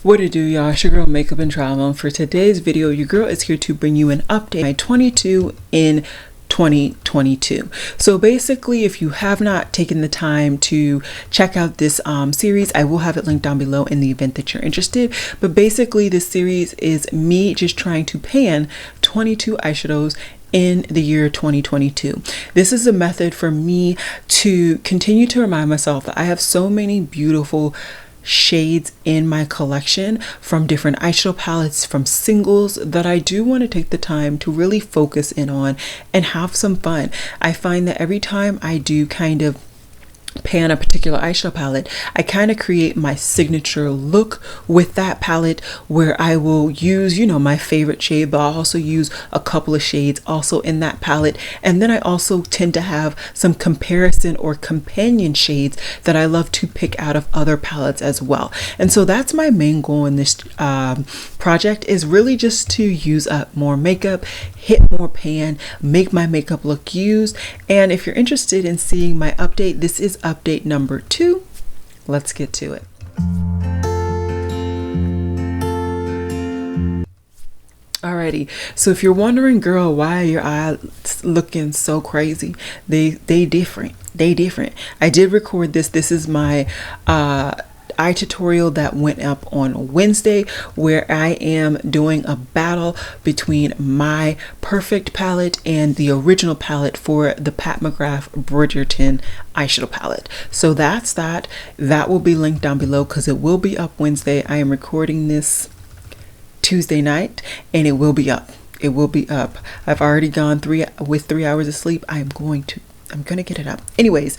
What it do, y'all? It's your girl Makeup and Travel, and for today's video your girl is here to bring you an update my 22 in 2022. So basically, if you have not taken the time to check out this series, I will have it linked down below in the event that you're interested. But basically this series is me just trying to pan 22 eyeshadows in the year 2022. This is a method for me to continue to remind myself that I have so many beautiful shades in my collection from different eyeshadow palettes, from singles, that I do want to take the time to really focus in on and have some fun. I find that every time I do kind of pan a particular eyeshadow palette, I kind of create my signature look with that palette, where I will use, you know, my favorite shade, but I'll also use a couple of shades also in that palette. And then I also tend to have some comparison or companion shades that I love to pick out of other palettes as well. And so that's my main goal in this project, is really just to use up more makeup, hit more pan, make my makeup look used. And if you're interested in seeing my update, this is update number 2. Let's get to it. Alrighty, so if you're wondering, girl, why are your eyes looking so crazy? They different. I did record this. This is my eye tutorial that went up on Wednesday, where I am doing a battle between my perfect palette and the original palette for the Pat McGrath Bridgerton eyeshadow palette. So that's that will be linked down below because it will be up Wednesday. I am recording this Tuesday night and it will be up. I've already gone 3 hours of sleep. I'm gonna get it up. Anyways,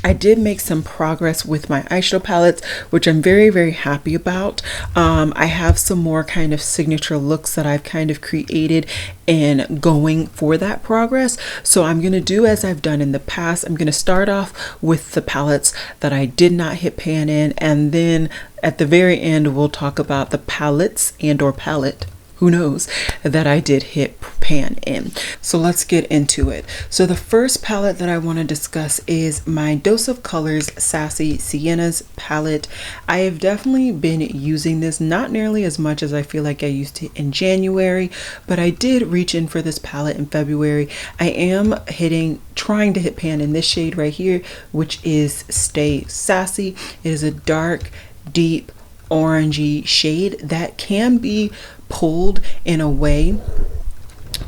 I did make some progress with my eyeshadow palettes, which I'm very, very happy about. I have some more kind of signature looks that I've kind of created and going for that progress. So I'm going to do as I've done in the past. I'm going to start off with the palettes that I did not hit pan in, and then at the very end we'll talk about the palettes or palette, who knows, that I did hit pan in. So let's get into it. So the first palette that I want to discuss is my Dose of Colors Sassy Siennas palette. I have definitely been using this, not nearly as much as I feel like I used to in January, but I did reach in for this palette in February. I am trying to hit pan in this shade right here, which is Stay Sassy. It is a dark, deep, orangey shade that can be pulled in a way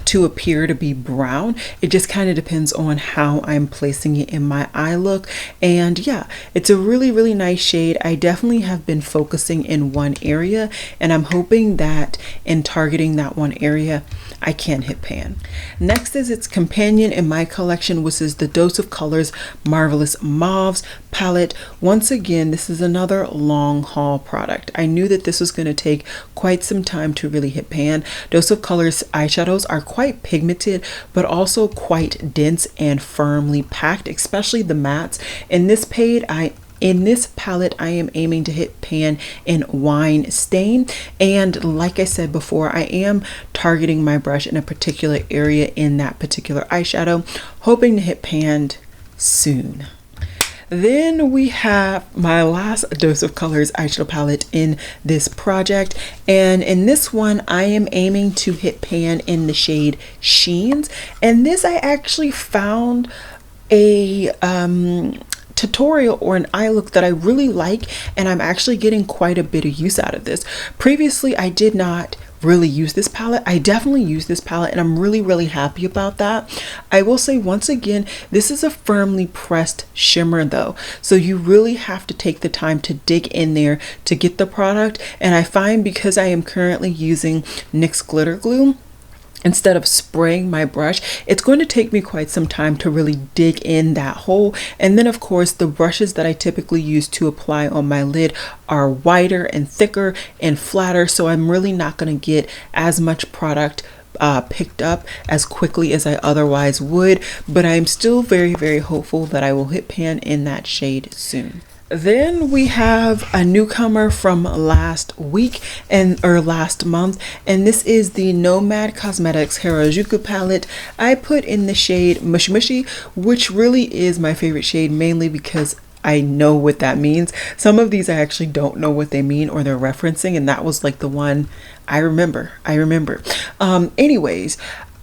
to appear to be brown. It just kind of depends on how I'm placing it in my eye look. And yeah, it's a really, really nice shade. I definitely have been focusing in one area, and I'm hoping that in targeting that one area I can hit pan. Next is its companion in my collection, which is the Dose of Colors Marvelous Mauves palette. Once again, this is another long haul product. I knew that this was going to take quite some time to really hit pan. Dose of Colors eyeshadows are quite pigmented, but also quite dense and firmly packed, especially the mattes. In this palette, I am aiming to hit pan in Wine Stain. And like I said before, I am targeting my brush in a particular area in that particular eyeshadow, hoping to hit pan soon. Then we have my last Dose of Colors eyeshadow palette in this project, and in this one I am aiming to hit pan in the shade Sheens. And this, I actually found a tutorial or an eye look that I really like, and I'm actually getting quite a bit of use out of this. Previously I did not really use this palette. I definitely use this palette, and I'm really, really happy about that. I will say once again, this is a firmly pressed shimmer though, so you really have to take the time to dig in there to get the product. And I find, because I am currently using NYX glitter glue instead of spraying my brush, it's going to take me quite some time to really dig in that hole. And then of course the brushes that I typically use to apply on my lid are wider and thicker and flatter, so I'm really not going to get as much product picked up as quickly as I otherwise would. But I'm still very, very hopeful that I will hit pan in that shade soon. Then we have a newcomer from last week or last month, and this is the Nomad Cosmetics Harajuku palette. I put in the shade Mushy Mushy, which really is my favorite shade, mainly because I know what that means. Some of these I actually don't know what they mean or they're referencing, and that was like the one I remember. Anyways,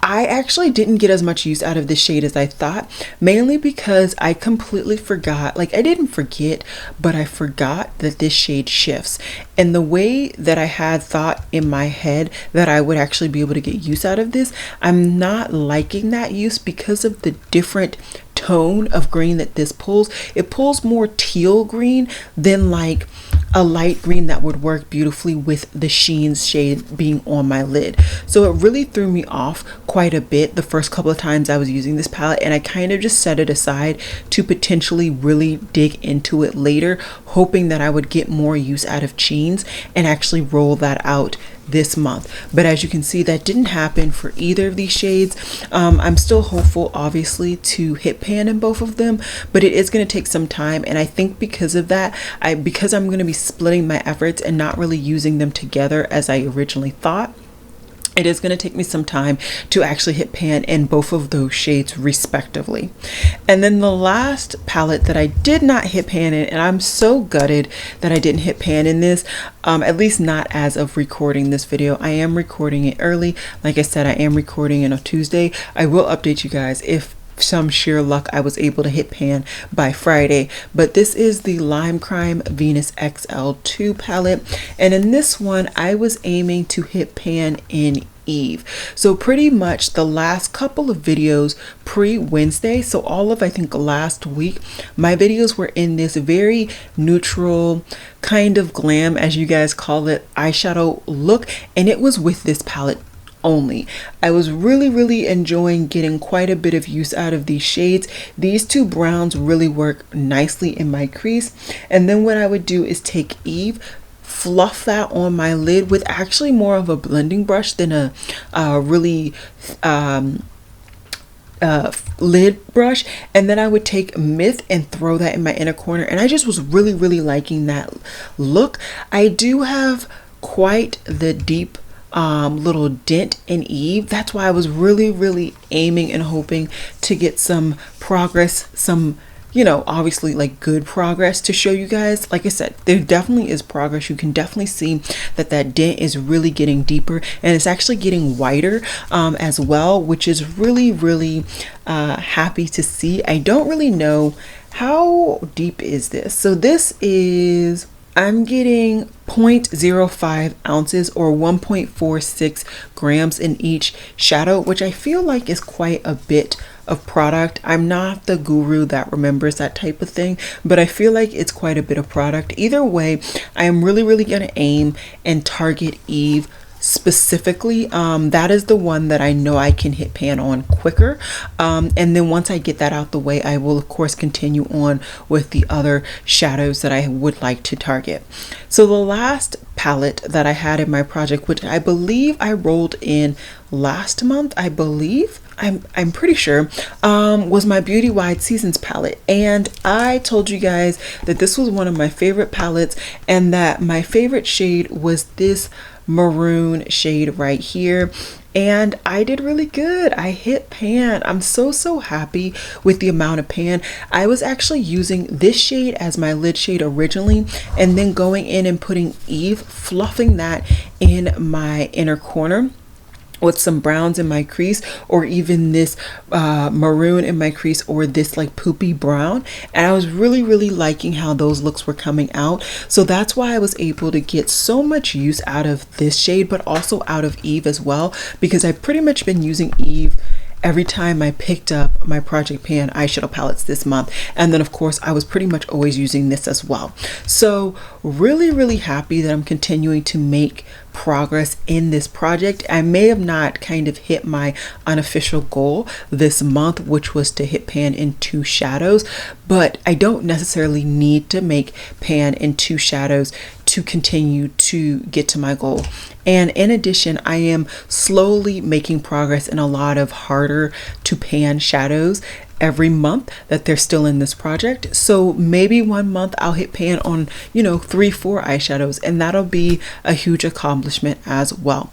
I actually didn't get as much use out of this shade as I thought, mainly because I completely forgot, like I didn't forget, but I forgot that this shade shifts. And the way that I had thought in my head that I would actually be able to get use out of this, I'm not liking that use because of the different tone of green that this pulls. It pulls more teal green than like a light green that would work beautifully with the Sheen shade being on my lid. So it really threw me off quite a bit the first couple of times I was using this palette, and I kind of just set it aside to potentially really dig into it later, hoping that I would get more use out of Sheen's and actually roll that out this month. But as you can see, that didn't happen for either of these shades. I'm still hopeful obviously to hit pan in both of them, but it is going to take some time, and I think because of that, because I'm going to be splitting my efforts and not really using them together as I originally thought, it is going to take me some time to actually hit pan in both of those shades respectively. And then the last palette that I did not hit pan in, and I'm so gutted that I didn't hit pan in this, at least not as of recording this video. I am recording it early. Like I said, I am recording on a Tuesday. I will update you guys if some sheer luck I was able to hit pan by Friday. But this is the Lime Crime Venus XL2 palette, and in this one I was aiming to hit pan in Eve. So pretty much the last couple of videos pre-Wednesday, so all of I think last week, my videos were in this very neutral kind of glam, as you guys call it, eyeshadow look, and it was with this palette only. I was really enjoying getting quite a bit of use out of these shades. These two browns really work nicely in my crease, and then what I would do is take Eve, fluff that on my lid with actually more of a blending brush than a really lid brush, and then I would take Myth and throw that in my inner corner, and I just was really liking that look. I do have quite the deep little dent in Eve. That's why I was really aiming and hoping to get some progress, some, you know, obviously like good progress to show you guys. Like I said, there definitely is progress. You can definitely see that that dent is really getting deeper, and it's actually getting whiter as well, which is really happy to see. I don't really know how deep is this. So this is, I'm getting 0.05 ounces or 1.46 grams in each shadow, which I feel like is quite a bit of product. I'm not the guru that remembers that type of thing, but I feel like it's quite a bit of product. Either way, I am really going to aim and target Eve specifically. That is the one that I know I can hit pan on quicker, and then once I get that out the way, I will of course continue on with the other shadows that I would like to target. So the last palette that I had in my project, which I believe I rolled in last month, I believe, I'm pretty sure, was my Beauty Wide Seasons palette. And I told you guys that this was one of my favorite palettes, and that my favorite shade was this maroon shade right here, and I did really good. I hit pan. I'm so happy with the amount of pan. I was actually using this shade as my lid shade originally, and then going in and putting Eve, fluffing that in my inner corner with some browns in my crease, or even this maroon in my crease, or this like poopy brown, and I was really liking how those looks were coming out. So that's why I was able to get so much use out of this shade, but also out of Eve as well, because I've pretty much been using Eve every time I picked up my Project Pan eyeshadow palettes this month, and then of course I was pretty much always using this as well. So really happy that I'm continuing to make progress in this project. I may have not kind of hit my unofficial goal this month, which was to hit pan in 2 shadows, but I don't necessarily need to make pan in 2 shadows to continue to get to my goal. And in addition, I am slowly making progress in a lot of harder to pan shadows every month that they're still in this project. So maybe one month I'll hit pan on, you know, 3-4 eyeshadows, and that'll be a huge accomplishment as well.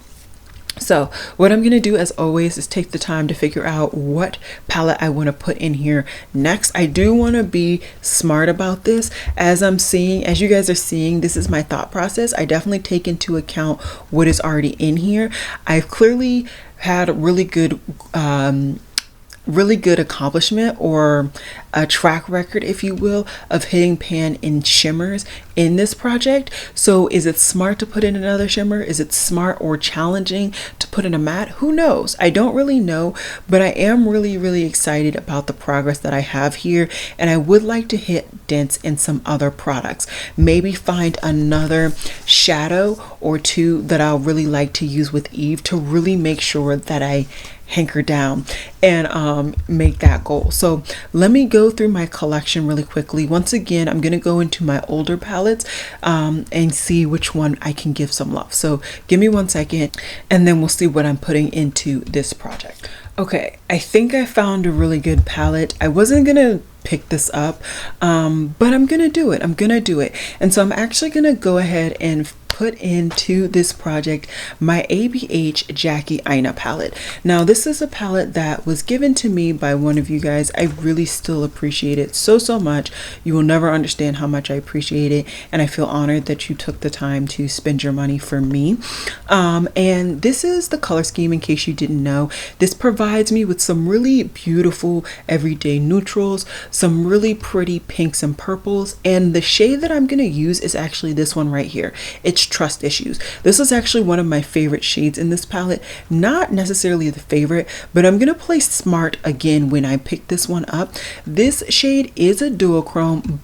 So what I'm going to do as always is take the time to figure out what palette I want to put in here next. I do want to be smart about this. As you guys are seeing, this is my thought process. I definitely take into account what is already in here. I've clearly had a really good accomplishment, or a track record, if you will, of hitting pan in shimmers in this project. So is it smart to put in another shimmer? Is it smart or challenging to put in a matte? Who knows? I don't really know, but I am really excited about the progress that I have here, and I would like to hit dents in some other products. Maybe find another shadow or two that I'll really like to use with Eve to really make sure that I hanker down and make that goal. So let me go through my collection really quickly. Once again, I'm going to go into my older palettes and see which one I can give some love. So give me 1 second and then we'll see what I'm putting into this project. Okay, I think I found a really good palette. I wasn't gonna pick this up, but I'm gonna do it. And so I'm actually gonna go ahead and put into this project my ABH Jackie Aina palette. Now this is a palette that was given to me by one of you guys. I really still appreciate it so much. You will never understand how much I appreciate it, and I feel honored that you took the time to spend your money for me. And this is the color scheme, in case you didn't know. This provides me with some really beautiful everyday neutrals, some really pretty pinks and purples, and the shade that I'm going to use is actually this one right here. It's Trust Issues. This is actually one of my favorite shades in this palette. Not necessarily the favorite, but I'm going to play smart again when I pick this one up. This shade is a duochrome,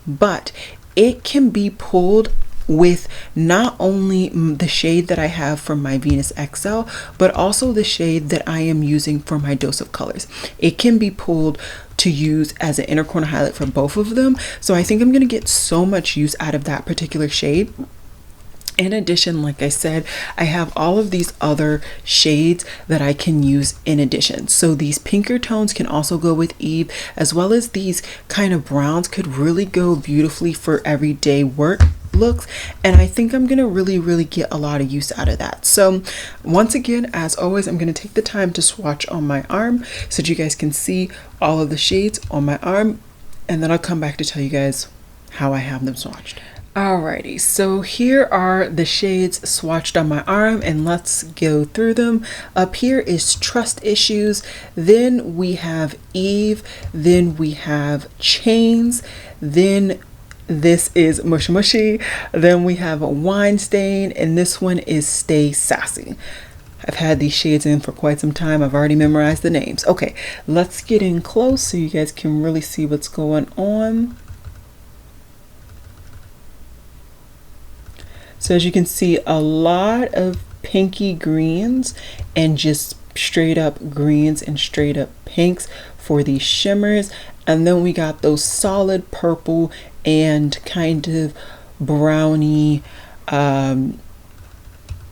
but it can be pulled with not only the shade that I have from my Venus XL, but also the shade that I am using for my Dose of Colors. It can be pulled to use as an inner corner highlight for both of them. So I think I'm going to get so much use out of that particular shade. In addition, like I said, I have all of these other shades that I can use in addition. So these pinker tones can also go with Eve, as well as these kind of browns could really go beautifully for everyday work looks, and I think I'm gonna really get a lot of use out of that. So once again, as always, I'm gonna take the time to swatch on my arm so that you guys can see all of the shades on my arm, and then I'll come back to tell you guys how I have them swatched. Alrighty, so here are the shades swatched on my arm, and let's go through them. Up here is Trust Issues, then we have Eve, then we have Chains, then this is Mushy Mushy, then we have a Wine Stain, and this one is Stay Sassy. I've had these shades in for quite some time. I've already memorized the names. Okay, let's get in close so you guys can really see what's going on. So as you can see, a lot of pinky greens and just straight up greens and straight up pinks for these shimmers. And then we got those solid purple and kind of browny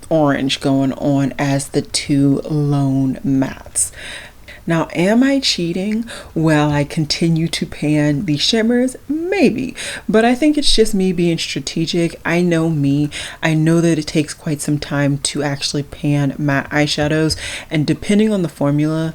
orange going on as the two lone mattes. Now, am I cheating while I continue to pan these shimmers? Maybe, but I think it's just me being strategic. I know me. I know that it takes quite some time to actually pan matte eyeshadows, and depending on the formula,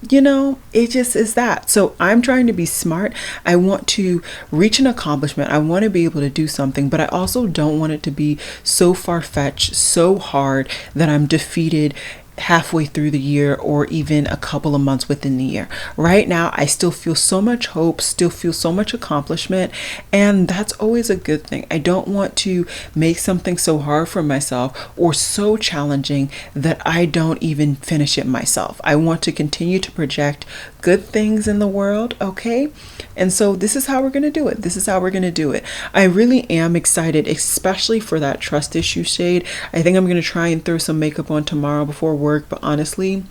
you know, it just is that. So I'm trying to be smart. I want to reach an accomplishment. I want to be able to do something, but I also don't want it to be so far-fetched, so hard that I'm defeated halfway through the year or even a couple of months within the year. Right now, I still feel so much hope, still feel so much accomplishment, and that's always a good thing. I don't want to make something so hard for myself or so challenging that I don't even finish it myself. I want to continue to project good things in the world, okay? And so this is how we're going to do it. This is how we're going to do it. I really am excited, especially for that Trust Issue shade. I think I'm going to try and throw some makeup on tomorrow before work, but honestly,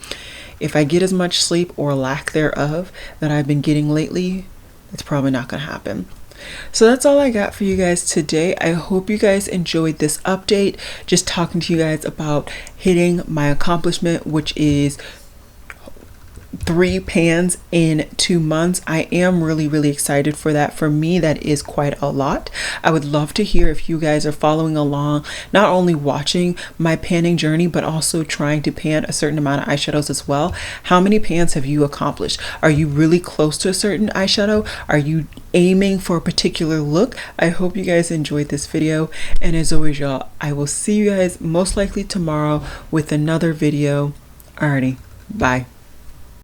if I get as much sleep or lack thereof that I've been getting lately, it's probably not going to happen. So that's all I got for you guys today. I hope you guys enjoyed this update, just talking to you guys about hitting my accomplishment, which is 3 pans in 2 months. I am really excited for that. For me, that is quite a lot. I would love to hear if you guys are following along, not only watching my panning journey, but also trying to pan a certain amount of eyeshadows as well. How many pans have you accomplished? Are you really close to a certain eyeshadow? Are you aiming for a particular look? I hope you guys enjoyed this video, and as always, y'all, I will see you guys most likely tomorrow with another video. Alrighty, bye.